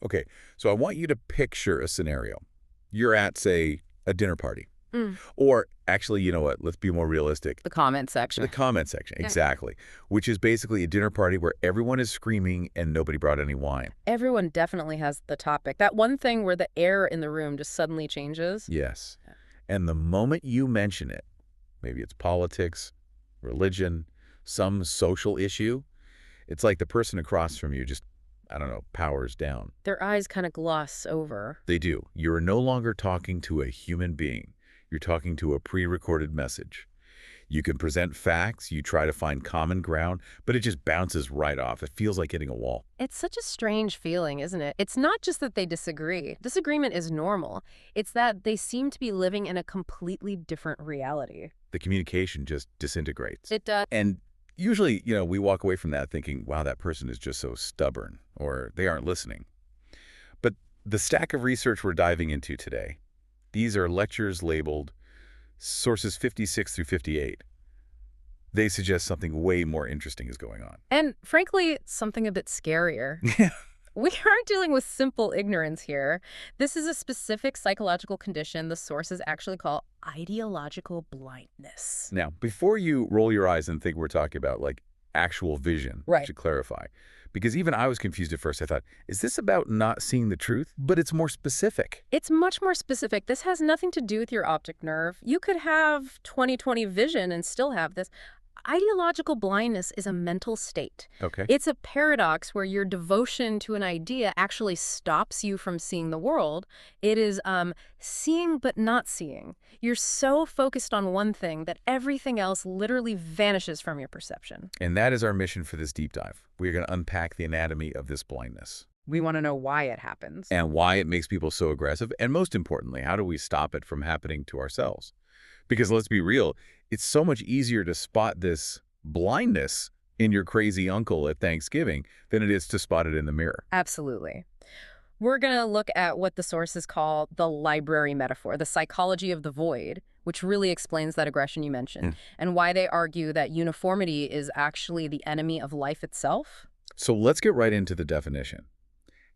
Okay, so I want you to picture a scenario. You're at, say, a dinner party. Mm. Or actually, you know what? Let's be more realistic. The comment The section. comment section, Yeah. exactly. Which is basically a dinner party where everyone is screaming and nobody brought any wine. Everyone definitely has the topic. That one thing where the air in the room just suddenly changes. Yes. And the moment you mention it, maybe it's politics, religion, some social issue, it's like the person across from you just, I don't know, powers down. Their eyes kind of gloss over. They do. You are no longer talking to a human being. You're talking to a pre-recorded message. You can present facts, you try to find common ground, but it just bounces right off. It feels like hitting a wall. It's such a strange feeling, isn't it? It's not just that they disagree. Disagreement is normal. It's that they seem to be living in a completely different reality. The communication just disintegrates. It does. And usually, we walk away from that thinking, wow, that person is just so stubborn, or they aren't listening. But the stack of research we're diving into today, these are lectures labeled sources 56 through 58. They suggest something way more interesting is going on. And frankly, something a bit scarier. Yeah. We aren't dealing with simple ignorance here. This is a specific psychological condition the sources actually call ideological blindness. Now, before you roll your eyes and think we're talking about, like, actual vision, I Right. should clarify. Because even I was confused at first. I thought, is this about not seeing the truth? But it's more specific. It's much more specific. This has nothing to do with your optic nerve. You could have 20/20 vision and still have this. Ideological blindness is a mental state. Okay. It's a paradox where your devotion to an idea actually stops you from seeing the world. It is seeing but not seeing. You're so focused on one thing that everything else literally vanishes from your perception. And that is our mission for this deep dive. We're going to unpack the anatomy of this blindness We want to know why it happens. and why it makes people so aggressive. And most importantly, how do we stop it from happening to ourselves? Because let's be real, it's so much easier to spot this blindness in your crazy uncle at Thanksgiving than it is to spot it in the mirror. Absolutely. We're going to look at what the sources call the library metaphor, the psychology of the void, which really explains that aggression you mentioned, and why they argue that uniformity is actually the enemy of life itself. So let's get right into the definition.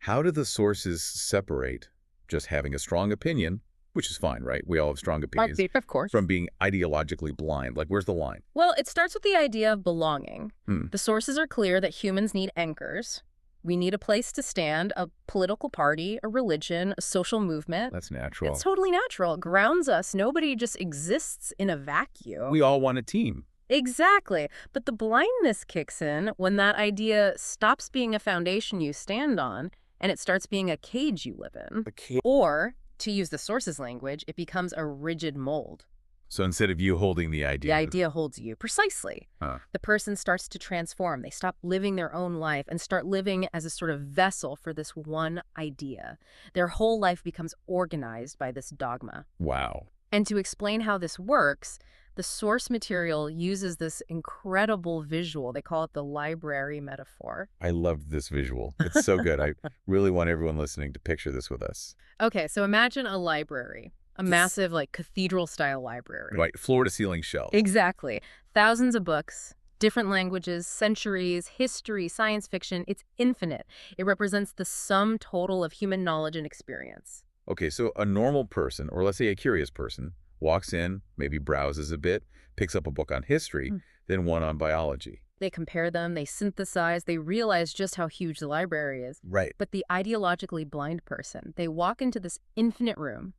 How do the sources separate just having a strong opinion, which is fine, right? We all have strong opinions, Of course. from being ideologically blind? Like, where's the line? Well, it starts with the idea of belonging. Hmm. The sources are clear that humans need anchors. We need a place to stand, a political party, a religion, a social movement. That's natural. It's totally natural. It grounds us. Nobody just exists in a vacuum. We all want a team. Exactly. But the blindness kicks in when that idea stops being a foundation you stand on and it starts being a cage you live in. Or, to use the source's language, it becomes a rigid mold. So instead of you holding the The idea, idea holds you. Precisely. The person starts to transform. They stop living their own life and start living as a sort of vessel for this one idea. Their whole life becomes organized by this dogma. wow. And to explain how this works, the source material uses this incredible visual. They call it the library metaphor. I loved this visual. It's so good. I really want everyone listening to picture this with us. Okay, so imagine a library, a massive, like, cathedral-style library. Right, floor-to-ceiling shelves. Exactly. Thousands of books, different languages, centuries, history, science fiction. It's infinite. It represents the sum total of human knowledge and experience. Okay, so a normal person, or let's say a curious person, walks in, maybe browses a bit, picks up a book on history, then one on biology. They compare them, they synthesize, they realize just how huge the library is. Right. But the ideologically blind person, they walk into this infinite room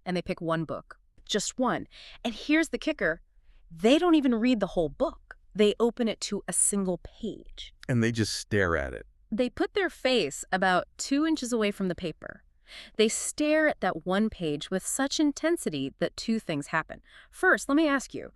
and they pick one book, just one. And here's the kicker. They don't even read the whole book. They open it to a single page. And they just stare at it. They put their face about 2 inches away from the paper. They stare at that one page with such intensity that two things happen. First, let me ask you,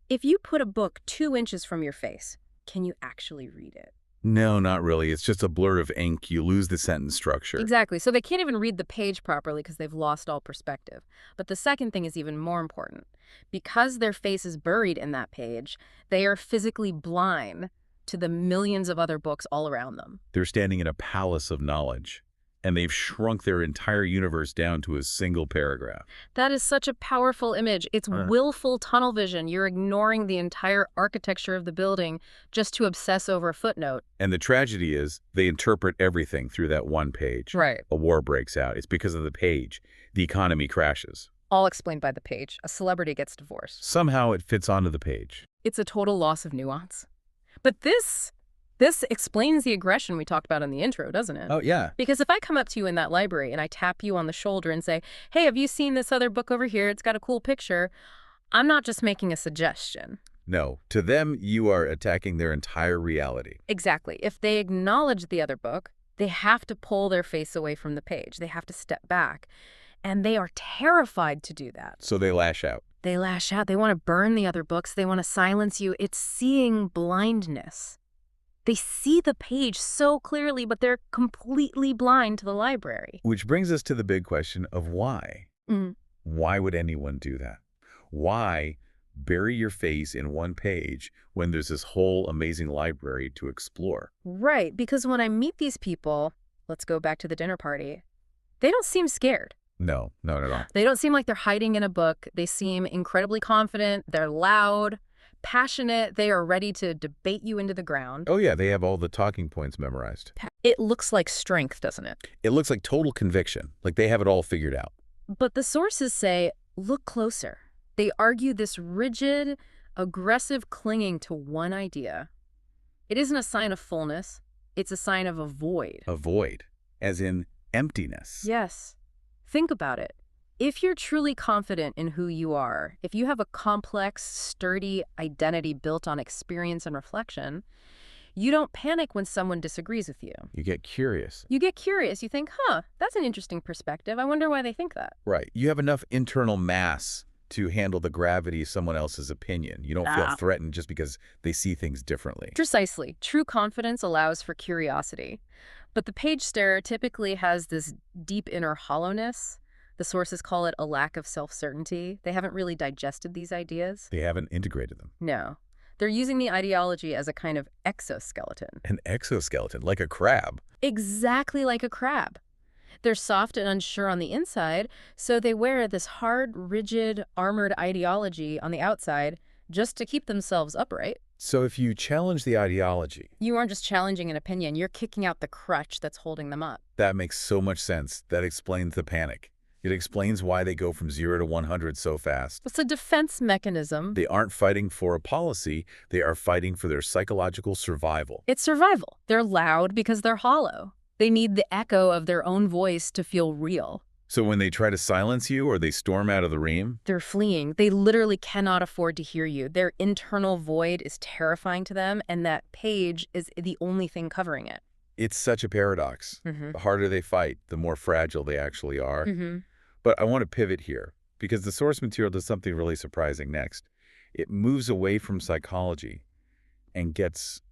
if you put a book 2 inches from your face, can you actually read it? No, not really. It's just a blur of ink. You lose the sentence structure. Exactly. So they can't even read the page properly because they've lost all perspective. But the second thing is even more important. Because their face is buried in that page, they are physically blind to the millions of other books all around them. They're standing in a palace of knowledge. And they've shrunk their entire universe down to a single paragraph. That is such a powerful image. It's willful tunnel vision. You're ignoring the entire architecture of the building just to obsess over a footnote. And the tragedy is they interpret everything through that one page. Right. A war breaks out. It's because of the page. The economy crashes. All explained by the page. A celebrity gets divorced. Somehow it fits onto the page. It's a total loss of nuance. But this explains the aggression we talked about in the intro, doesn't it? Oh, yeah. Because if I come up to you in that library and I tap you on the shoulder and say, hey, have you seen this other book over here? It's got a cool picture. I'm not just making a suggestion. No, to them, you are attacking their entire reality. Exactly. If they acknowledge the other book, they have to pull their face away from the page. They have to step back. And they are terrified to do that. So they lash out. They lash out. They want to burn the other books. They want to silence you. It's seeing blindness. They see the page so clearly, but they're completely blind to the library. Which brings us to the big question of why. Why would anyone do that? Why bury your face in one page when there's this whole amazing library to explore? Right, because when I meet these people, let's go back to the dinner party, they don't seem scared. No, not at all. They don't seem like they're hiding in a book. They seem incredibly confident. They're loud, passionate. They are ready to debate you into the ground. Oh, yeah, they have all the talking points memorized. It looks like strength, doesn't it? It looks like total conviction, like they have it all figured out. But the sources say, look closer. They argue this rigid, aggressive clinging to one idea. It isn't a sign of fullness. It's a sign of a void. A void, as in emptiness. Yes. Think about it. If you're truly confident in who you are, if you have a complex, sturdy identity built on experience and reflection, you don't panic when someone disagrees with you. You get curious. You get curious. You think, that's an interesting perspective. I wonder why they think that. Right. You have enough internal mass to handle the gravity of someone else's opinion. You don't feel threatened just because they see things differently. Precisely. True confidence allows for curiosity. But the page starer typically has this deep inner hollowness. The sources call it a lack of self-certainty. They haven't really digested these ideas. They haven't integrated them. No. They're using the ideology as a kind of exoskeleton. An exoskeleton, like a crab. Exactly like a crab. They're soft and unsure on the inside, so they wear this hard, rigid, armored ideology on the outside just to keep themselves upright. So if you challenge the ideology... You aren't just challenging an opinion, you're kicking out the crutch that's holding them up. That makes so much sense. That explains the panic. It explains why they go from 0 to 100 so fast. It's a defense mechanism. They aren't fighting for a policy. They are fighting for their psychological survival. It's survival. They're loud because they're hollow. They need the echo of their own voice to feel real. So when they try to silence you or they storm out of the room... They're fleeing. They literally cannot afford to hear you. Their internal void is terrifying to them, and that page is the only thing covering it. It's such a paradox. The harder they fight, the more fragile they actually are. But I want to pivot here, because the source material does something really surprising next. It moves away from psychology and gets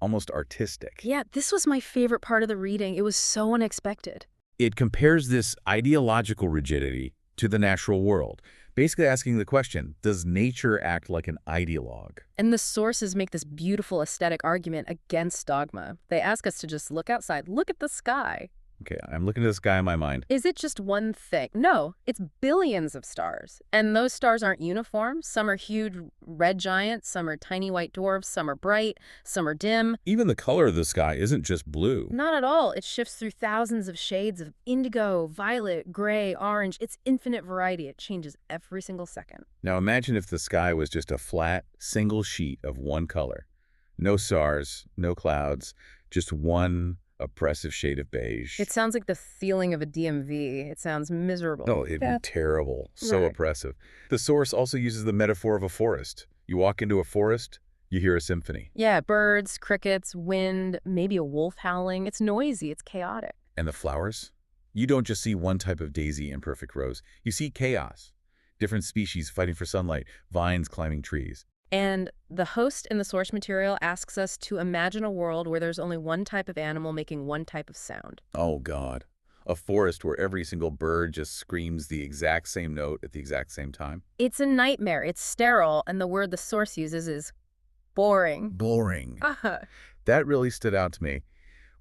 almost artistic. Yeah, this was my favorite part of the reading. It was so unexpected. It compares this ideological rigidity to the natural world, basically asking the question, does nature act like an ideologue? And the sources make this beautiful aesthetic argument against dogma. They ask us to just look outside, look at the sky. Okay, I'm looking at this guy in my mind. Is it just one thing? No, it's billions of stars. And those stars aren't uniform. Some are huge red giants, some are tiny white dwarfs, some are bright, some are dim. Even the color of the sky isn't just blue. Not at all. It shifts through thousands of shades of indigo, violet, gray, orange. It's infinite variety. It changes every single second. Now imagine if the sky was just a flat, single sheet of one color. No stars, no clouds, just one oppressive shade of beige. It sounds like the feeling of a DMV. It sounds miserable. Oh, it'd be terrible. So oppressive. The source also uses the metaphor of a forest. You walk into a forest, you hear a symphony. Yeah, birds, crickets, wind, maybe a wolf howling. It's noisy. It's chaotic. And the flowers? You don't just see one type of daisy and perfect rose. You see chaos. Different species fighting for sunlight, vines climbing trees. And the host in the source material asks us to imagine a world where there's only one type of animal making one type of sound. Oh, God. A forest where every single bird just screams the exact same note at the exact same time. It's a nightmare. It's sterile, and the word the source uses is boring. Boring. That really stood out to me.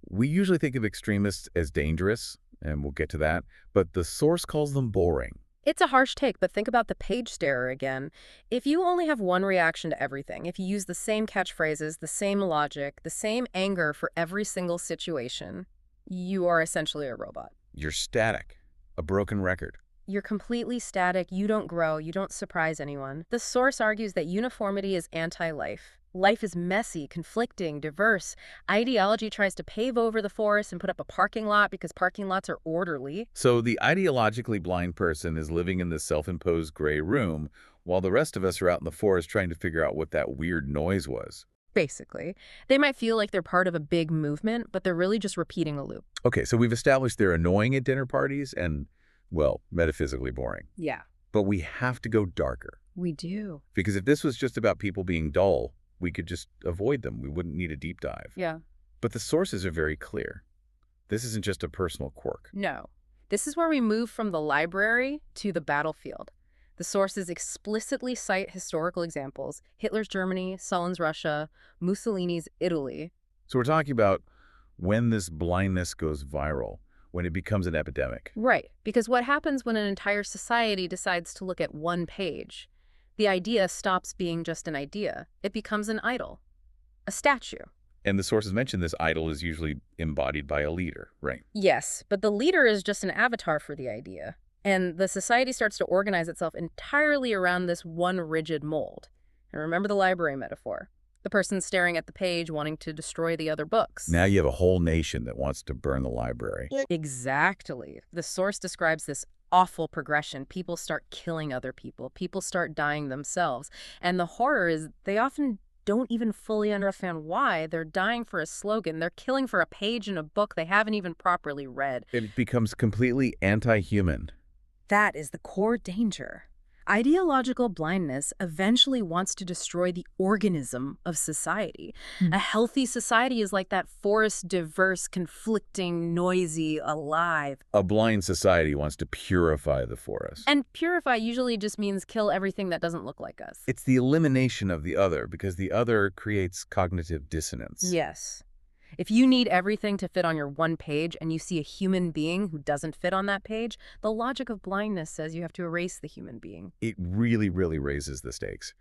We usually think of extremists as dangerous, and we'll get to that, but the source calls them boring. It's a harsh take, but think about the page starer again. If you only have one reaction to everything, if you use the same catchphrases, the same logic, the same anger for every single situation, you are essentially a robot. You're static, a broken record. You're completely static, you don't grow, you don't surprise anyone. The source argues that uniformity is anti-life. Life is messy, conflicting, diverse. Ideology tries to pave over the forest and put up a parking lot because parking lots are orderly. So the ideologically blind person is living in this self-imposed gray room, while the rest of us are out in the forest trying to figure out what that weird noise was. Basically. They might feel like they're part of a big movement, but they're really just repeating a loop. Okay, so we've established they're annoying at dinner parties and, well, metaphysically boring. Yeah. But we have to go darker. We do. Because if this was just about people being dull, we could just avoid them. We wouldn't need a deep dive. Yeah. But the sources are very clear. This isn't just a personal quirk. No. This is where we move from the library to the battlefield. The sources explicitly cite historical examples: Hitler's Germany, Stalin's Russia, Mussolini's Italy. So we're talking about when this blindness goes viral, when it becomes an epidemic. Right, because what happens when an entire society decides to look at one page? The idea stops being just an idea. It becomes an idol, a statue. And the sources mention this idol is usually embodied by a leader, right? Yes, but the leader is just an avatar for the idea. And the society starts to organize itself entirely around this one rigid mold. And remember the library metaphor. The person staring at the page wanting to destroy the other books. Now you have a whole nation that wants to burn the library. Exactly. The source describes this awful progression. People start killing other people. People start dying themselves. And the horror is they often don't even fully understand why. They're dying for a slogan. They're killing for a page in a book they haven't even properly read. It becomes completely anti-human. That is the core danger. Ideological blindness eventually wants to destroy the organism of society. A healthy society is like that forest, diverse, conflicting, noisy, alive. A blind society wants to purify the forest. And purify usually just means kill everything that doesn't look like us. It's the elimination of the other, because the other creates cognitive dissonance. Yes. If you need everything to fit on your one page and you see a human being who doesn't fit on that page, the logic of blindness says you have to erase the human being. It really, really raises the stakes.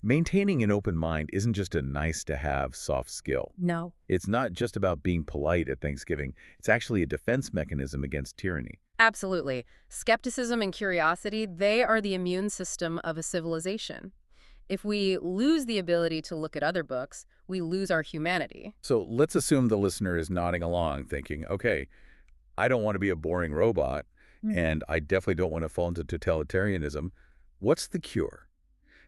Maintaining an open mind isn't just a nice-to-have soft skill. No. It's not just about being polite at Thanksgiving. It's actually a defense mechanism against tyranny. Absolutely. Skepticism and curiosity, they are the immune system of a civilization. If we lose the ability to look at other books, we lose our humanity. So let's assume the listener is nodding along thinking, okay, I don't want to be a boring robot, and I definitely don't want to fall into totalitarianism. What's the cure?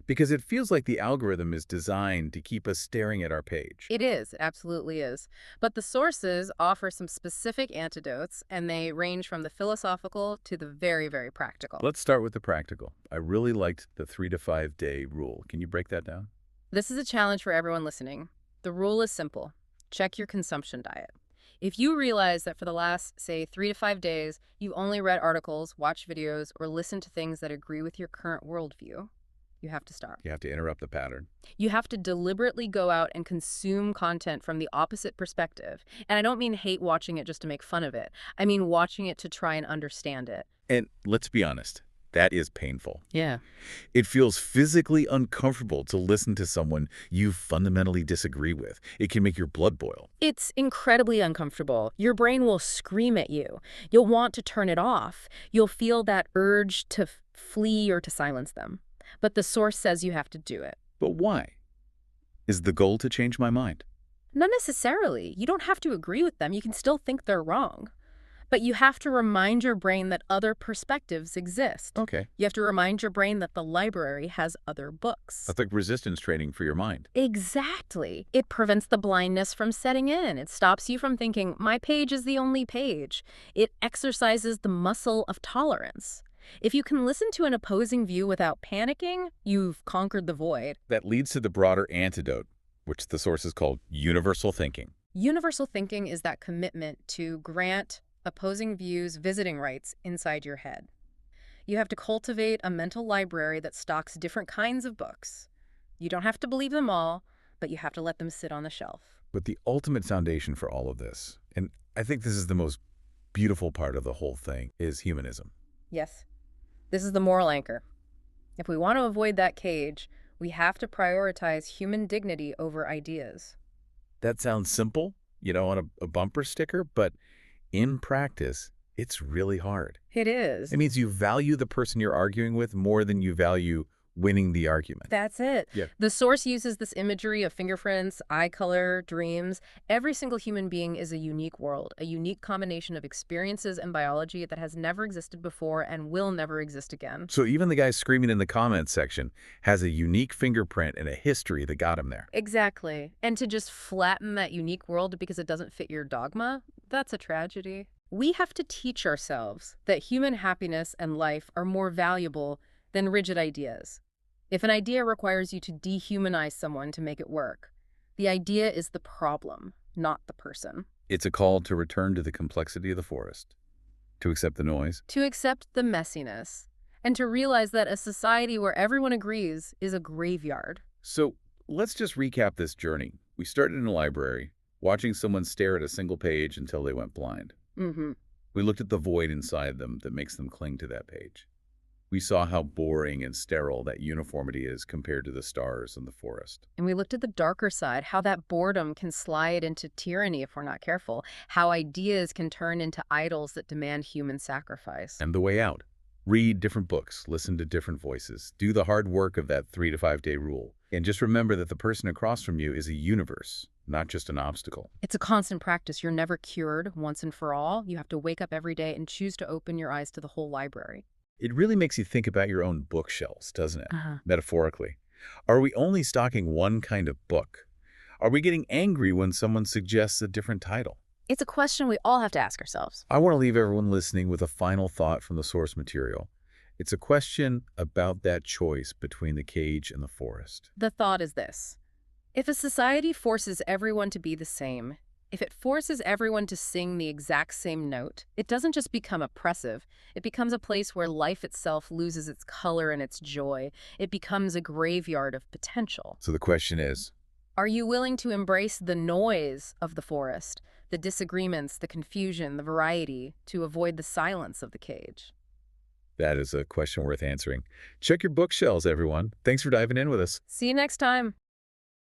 Because it feels like the algorithm is designed to keep us staring at our page. It is, it absolutely is. But the sources offer some specific antidotes, and they range from the philosophical to the very, very practical. Let's start with the practical. I really liked the 3 to 5 day rule. Can you break that down? This is a challenge for everyone listening. The rule is simple. Check your consumption diet. If you realize that for the last, say, 3 to 5 days, you've only read articles, watched videos, or listened to things that agree with your current worldview, you have to stop. You have to interrupt the pattern. You have to deliberately go out and consume content from the opposite perspective. And I don't mean hate watching it just to make fun of it. I mean watching it to try and understand it. And let's be honest, that is painful. Yeah. It feels physically uncomfortable to listen to someone you fundamentally disagree with. It can make your blood boil. It's incredibly uncomfortable. Your brain will scream at you. You'll want to turn it off. You'll feel that urge to flee or to silence them. But the source says you have to do it. But why? Is the goal to change my mind? Not necessarily. You don't have to agree with them. You can still think they're wrong. But you have to remind your brain that other perspectives exist. Okay. You have to remind your brain that the library has other books. That's like resistance training for your mind. Exactly. It prevents the blindness from setting in. It stops you from thinking, my page is the only page. It exercises the muscle of tolerance. If you can listen to an opposing view without panicking, you've conquered the void. That leads to the broader antidote, which the source is called universal thinking. Universal thinking is that commitment to grant opposing views visiting rights inside your head. You have to cultivate a mental library that stocks different kinds of books. You don't have to believe them all, but you have to let them sit on the shelf. But the ultimate foundation for all of this, And I think this is the most beautiful part of the whole thing, is humanism. Yes. This is the moral anchor. If we want to avoid that cage, we have to prioritize human dignity over ideas. That sounds simple, on a bumper sticker, but in practice, it's really hard. It is. It means you value the person you're arguing with more than you value winning the argument. That's it. Yeah. The source uses this imagery of fingerprints, eye color, dreams. Every single human being is a unique world, a unique combination of experiences and biology that has never existed before and will never exist again. So even the guy screaming in the comments section has a unique fingerprint and a history that got him there. Exactly. And to just flatten that unique world because it doesn't fit your dogma, that's a tragedy. We have to teach ourselves that human happiness and life are more valuable than rigid ideas. If an idea requires you to dehumanize someone to make it work, the idea is the problem, not the person. It's a call to return to the complexity of the forest, to accept the noise. To accept the messiness, and to realize that a society where everyone agrees is a graveyard. So let's just recap this journey. We started in a library, watching someone stare at a single page until they went blind. We looked at the void inside them that makes them cling to that page. We saw how boring and sterile that uniformity is compared to the stars and the forest. And we looked at the darker side, how that boredom can slide into tyranny if we're not careful, how ideas can turn into idols that demand human sacrifice. And the way out. Read different books, listen to different voices, do the hard work of that 3 to 5 day rule. And just remember that the person across from you is a universe, not just an obstacle. It's a constant practice. You're never cured once and for all. You have to wake up every day and choose to open your eyes to the whole library. It really makes you think about your own bookshelves, doesn't it? Metaphorically. Are we only stocking one kind of book? Are we getting angry when someone suggests a different title? It's a question we all have to ask ourselves. I want to leave everyone listening with a final thought from the source material. It's a question about that choice between the cage and the forest. The thought is this. If a society forces everyone to be the same, if it forces everyone to sing the exact same note, it doesn't just become oppressive. It becomes a place where life itself loses its color and its joy. It becomes a graveyard of potential. So the question is, are you willing to embrace the noise of the forest, the disagreements, the confusion, the variety, to avoid the silence of the cage? that is a question worth answering. Check your bookshelves, everyone. Thanks for diving in with us. See you next time.